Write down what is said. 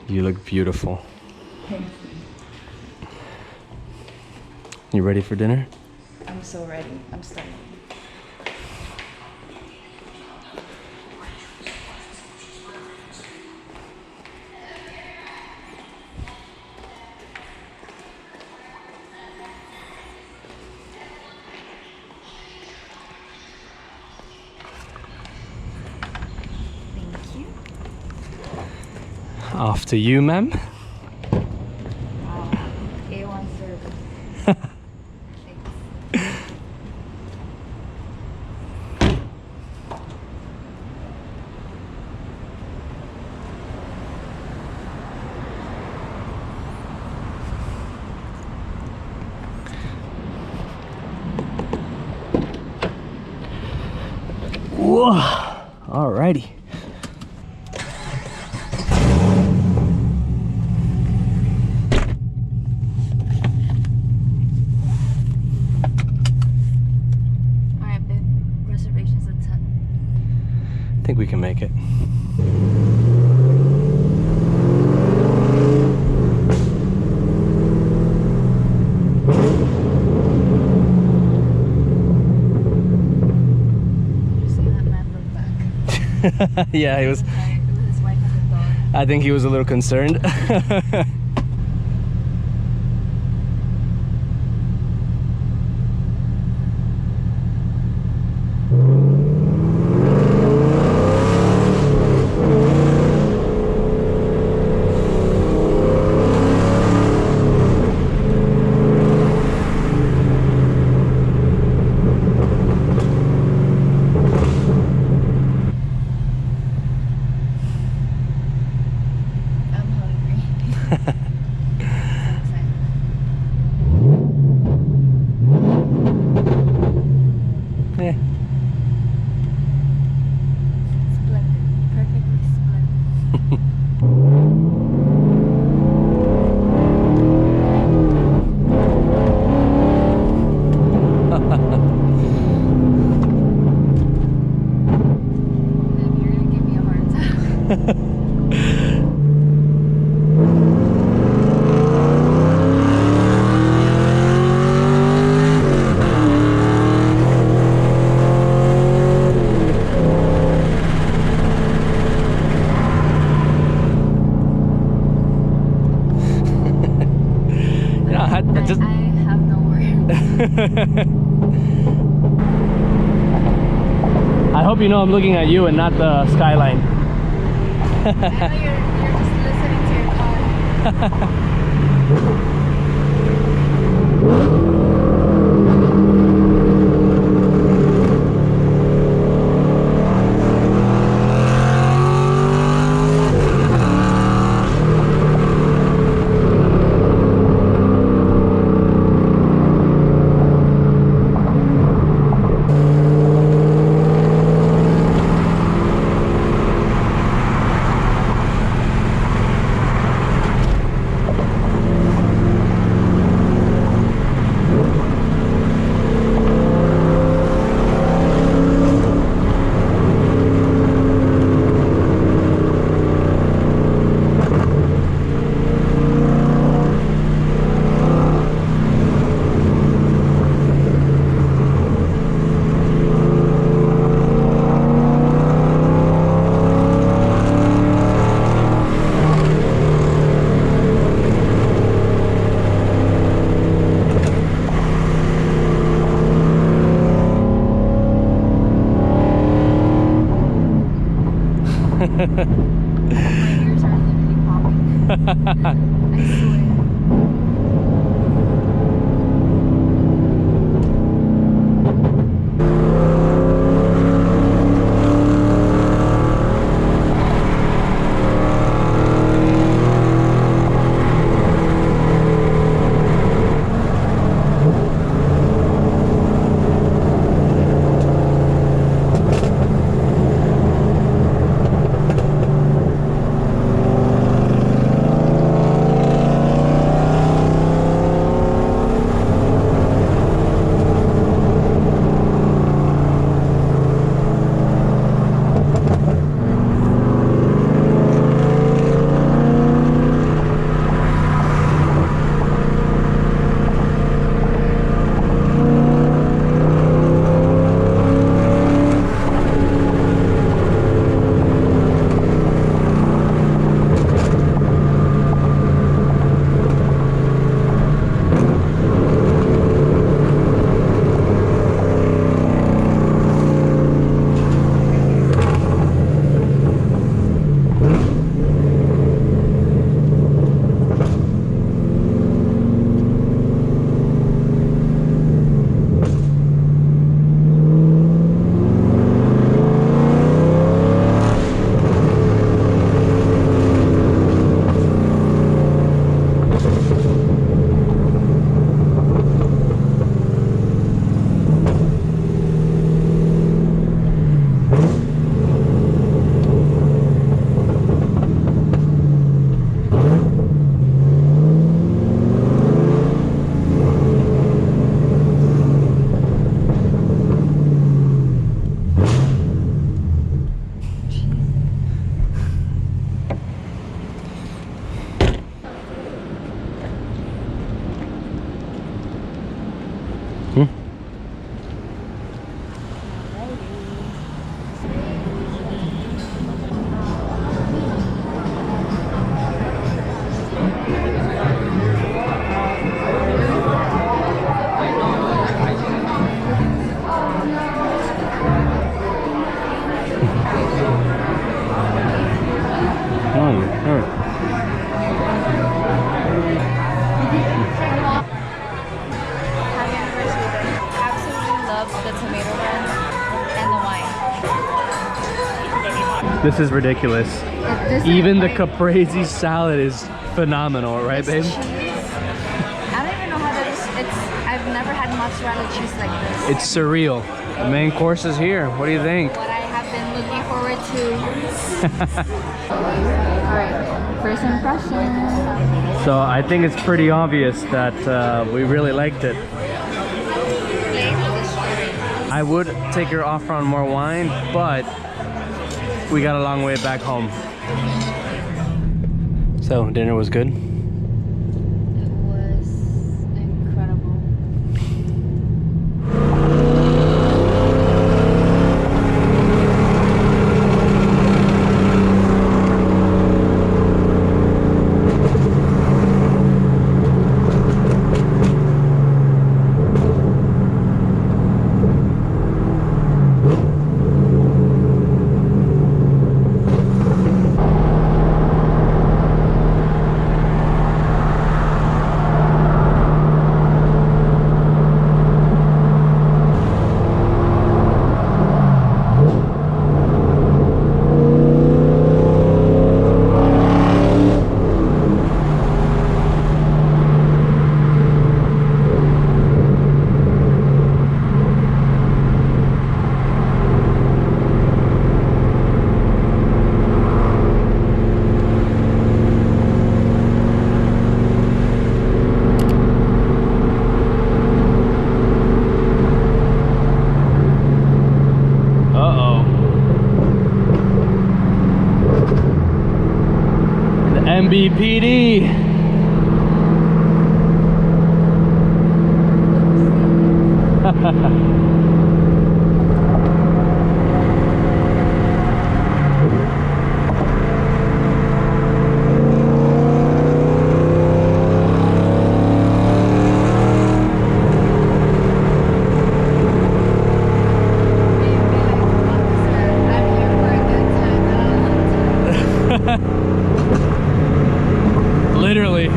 You look beautiful. Thank you. You ready for dinner? I'm so ready. I'm starving. Thank you. Off to you, ma'am. Wow. A1 service. Thanks. Whoa. Alrighty. Alright, babe. Reservations at 10. I think we can make it. You see that man look back? Yeah, he was. With his wife and the dog. I think he was a little concerned. I'm hungry. So excited. Yeah. Splendid. Perfectly splendid. Babe, you're gonna give me a heart attack. Yeah, I just. I have no words. I hope you know I'm looking at you and not the skyline. I know you're just listening to your car. My ears are literally popping. I swear. This is ridiculous. This is Even the like- caprese salad is phenomenal, right, babe? Cheese. I don't even know how to. I've never had mozzarella cheese like this. It's surreal. The main course is here. What do you think? What I have been looking forward to. Alright, first impression. So I think it's pretty obvious that we really liked it. I would take her offer on more wine, but we got a long way back home. So dinner was good. It was incredible. MBPD. Literally.